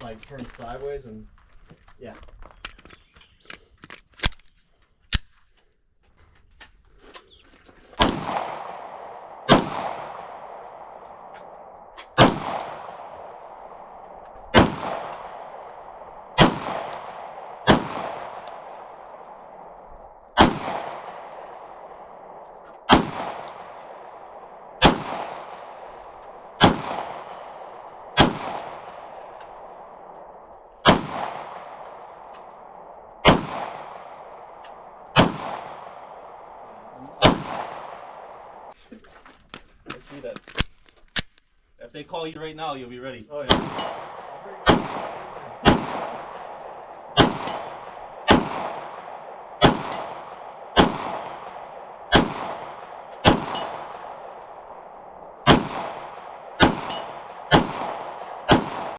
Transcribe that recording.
like turn sideways and yeah. I see that. If they call you right now, you'll be ready. Oh yeah.